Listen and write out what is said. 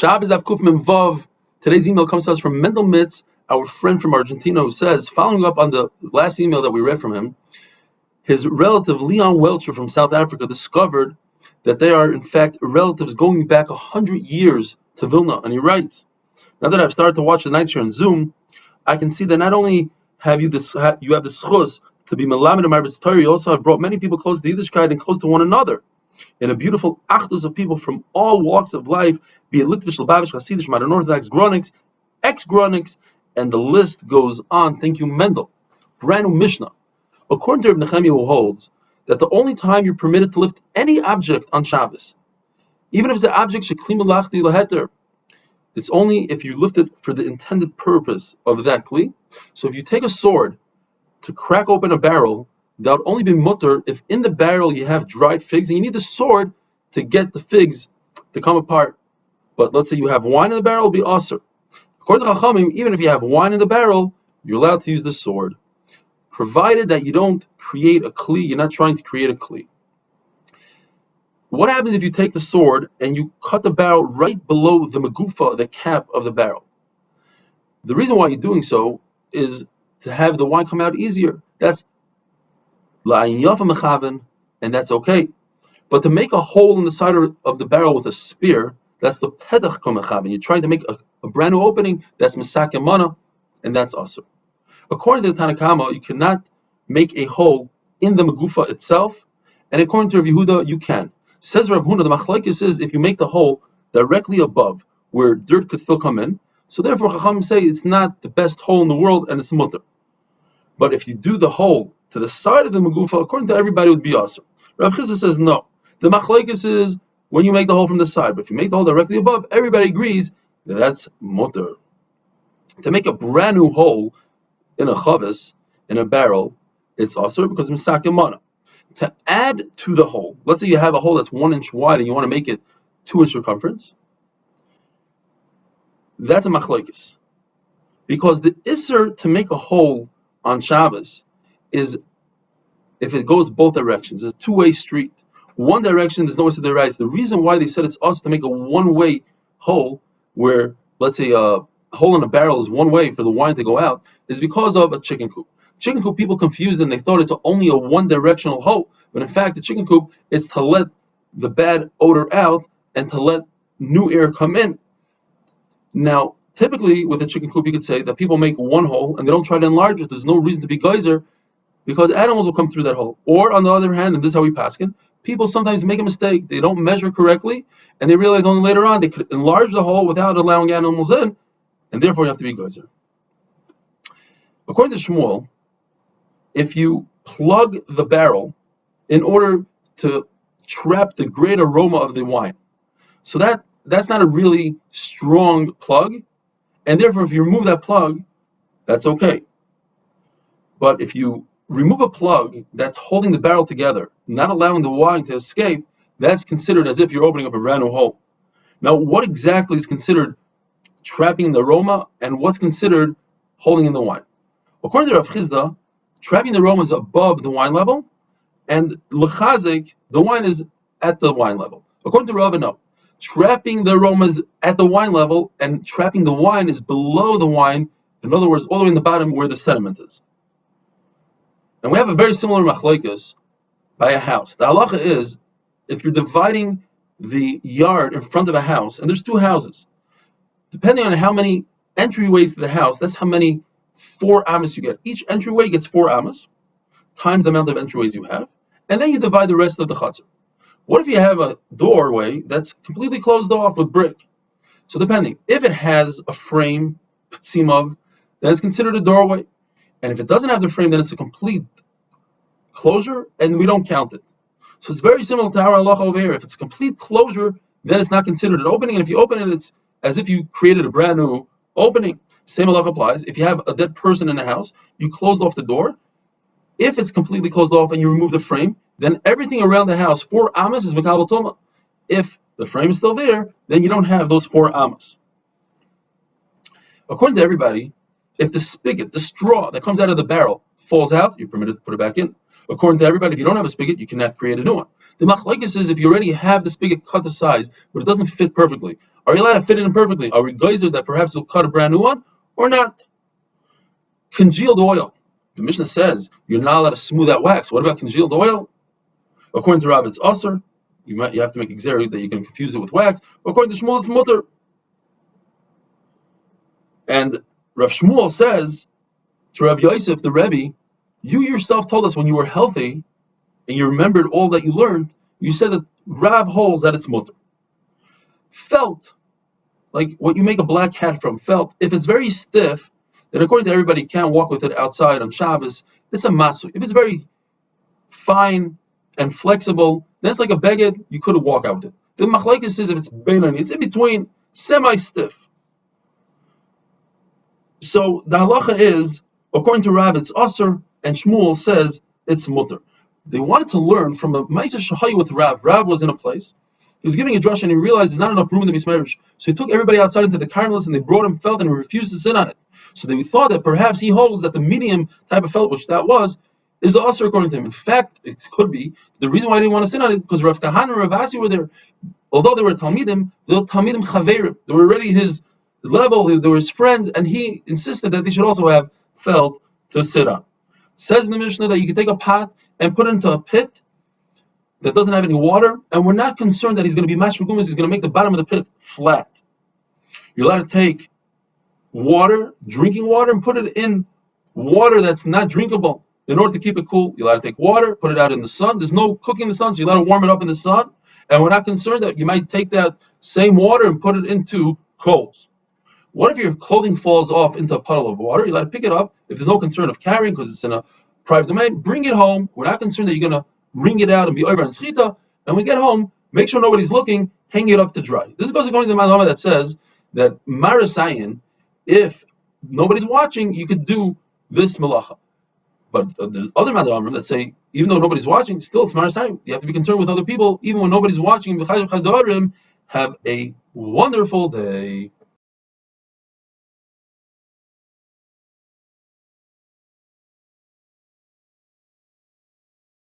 Shabbos Daf Kuf Mem Vav. Today's email comes to us from Mendel Mitz, our friend from Argentina, who says, following up on the last email that we read from him, his relative Leon Welcher from South Africa discovered that they are in fact relatives going back 100 years to Vilna. And he writes, now that I've started to watch the nights here on Zoom, I can see that not only have you have the schus to be melamed and marbitz Torah, you also have brought many people close to Yiddishkeit and close to one another, in a beautiful achdus of people from all walks of life, be it Litvish, Lubavitch, Hasidish, Modern Orthodox, Gronics, ex-Gronics, and the list goes on. Thank you, Mendel. Brand new Mishnah. According to Reb Nechemia, who holds that the only time you're permitted to lift any object on Shabbos, even if it's an object shekli melachti laheter, it's only if you lift it for the intended purpose of that kli. So if you take a sword to crack open a barrel, that would only be mutter if in the barrel you have dried figs and you need the sword to get the figs to come apart. But let's say you have wine in the barrel, it'll be asur. According to Chachamim, even if you have wine in the barrel, you're allowed to use the sword, provided that you don't create a kli. You're not trying to create a kli. What happens if you take the sword and you cut the barrel right below the megufa, the cap of the barrel? The reason why you're doing so is to have the wine come out easier. That's la'ayin yafa mechaven, and that's okay. But to make a hole in the side of the barrel with a spear, that's the petach kol mechaven. You're trying to make a brand new opening, that's mesak mana, and that's asur. According to the Tanakama, you cannot make a hole in the megufa itself, and according to Rav Yehuda, you can. Says Rav Huna, the machlokes is if you make the hole directly above where dirt could still come in, so therefore Chachamim say it's not the best hole in the world and it's mutter. But if you do the hole to the side of the megufa, according to everybody, it would be asur. Rav Chizda says no. The machlokes is when you make the hole from the side, but if you make the hole directly above, everybody agrees that that's mutter. To make a brand new hole in a chavis, in a barrel, it's asur because it's mesak mana. To add to the hole, let's say you have a hole that's 1 inch wide and you want to make it 2 inch circumference, that's a machlokes. Because the isser to make a hole on Shabbos is if it goes both directions. It's a two-way street. One direction, there's no isser deraisa. The reason why they said it's us to make a one-way hole, where let's say a hole in a barrel is one way for the wine to go out, is because of a chicken coop. Chicken coop, people confused and they thought it's only a one-directional hole, but in fact the chicken coop is to let the bad odor out and to let new air come in. Now, typically with a chicken coop, you could say that people make one hole and they don't try to enlarge it. There's no reason to be geyser because animals will come through that hole. Or on the other hand, and this is how we paskin, people sometimes make a mistake. They don't measure correctly and they realize only later on they could enlarge the hole without allowing animals in, and therefore you have to be geyser. According to Shmuel, if you plug the barrel in order to trap the great aroma of the wine, so that's not a really strong plug, and therefore if you remove that plug, that's okay. But if you remove a plug that's holding the barrel together, not allowing the wine to escape, that's considered as if you're opening up a brand new hole. Now, what exactly is considered trapping the aroma, and what's considered holding in the wine? According to Rav Chizda, trapping the aroma is above the wine level, and lechazik, the wine is at the wine level. According to Rav, no. Trapping the aroma is at the wine level, and trapping the wine is below the wine, in other words, all the way in the bottom where the sediment is. And we have a very similar machlokes by a house. The halacha is, if you're dividing the yard in front of a house, and there's two houses, depending on how many entryways to the house, that's how many 4 amas you get. Each entryway gets 4 amas, times the amount of entryways you have, and then you divide the rest of the chutzner. What if you have a doorway that's completely closed off with brick? So depending, if it has a frame, p'tzimov, then it's considered a doorway. And if it doesn't have the frame, then it's a complete closure, and we don't count it. So it's very similar to our halacha over here. If it's a complete closure, then it's not considered an opening, and if you open it, it's as if you created a brand new opening. Same halacha applies. If you have a dead person in the house, you closed off the door. If it's completely closed off and you remove the frame, then everything around the house, 4 amas, is mekabel tuma. If the frame is still there, then you don't have those 4 amas. According to everybody, if the spigot, the straw that comes out of the barrel, falls out, you're permitted to put it back in. According to everybody, if you don't have a spigot, you cannot create a new one. The machlokes is if you already have the spigot cut to size, but it doesn't fit perfectly, are you allowed to fit it in perfectly? Are we geyser that perhaps you'll cut a brand new one or not? Congealed oil. The Mishnah says you're not allowed to smooth out wax. What about congealed oil? According to Rav, it's usher. You have to make a xer that you can confuse it with wax. According to Shmuel, it's mutter. And Rav Shmuel says to Rav Yosef, the Rebbe, you yourself told us when you were healthy and you remembered all that you learned, you said that Rav holds that it's mutter. Felt, like what you make a black hat from, felt, if it's very stiff, then according to everybody, you can't walk with it outside on Shabbos. It's a masu. If it's very fine and flexible, then it's like a beged, you couldn't walk out with it. The machlokes says if it's beinoni, it's in between, semi-stiff. So the halacha is, according to Rav, it's usher, and Shmuel says it's mutter. They wanted to learn from a ma'aseh shahayu with Rav. Rav was in a place. He was giving a drush and he realized there's not enough room in the mismarriage. So he took everybody outside into the Carmelites and they brought him felt and he refused to sit on it. So they thought that perhaps he holds that the medium type of felt, which that was, is also according to him. In fact, it could be the reason why he didn't want to sit on it because Rav Kahana and Rav Asi were there. Although they were Talmidim, they were Talmidim Chaverim. They were already his level, they were his friends, and he insisted that they should also have felt to sit on. It says in the Mishnah that you can take a pot and put it into a pit that doesn't have any water, and we're not concerned that he's going to be mashma gumas, he's going to make the bottom of the pit flat. You're allowed to take water, drinking water, and put it in water that's not drinkable in order to keep it cool. You're allowed to take water, put it out in the sun. There's no cooking in the sun, so you're allowed to warm it up in the sun, and we're not concerned that you might take that same water and put it into coals. What if your clothing falls off into a puddle of water? You're allowed to pick it up. If there's no concern of carrying because it's in a private domain, bring it home. We're not concerned that you're going to wring it out and be over and schita. And when we get home, make sure nobody's looking, hang it up to dry. This goes according to the Malama that says that Marasayan, if nobody's watching, you could do this malacha. But there's other Malama that say, even though nobody's watching, still it's Marasayan. You have to be concerned with other people, even when nobody's watching. Have a wonderful day.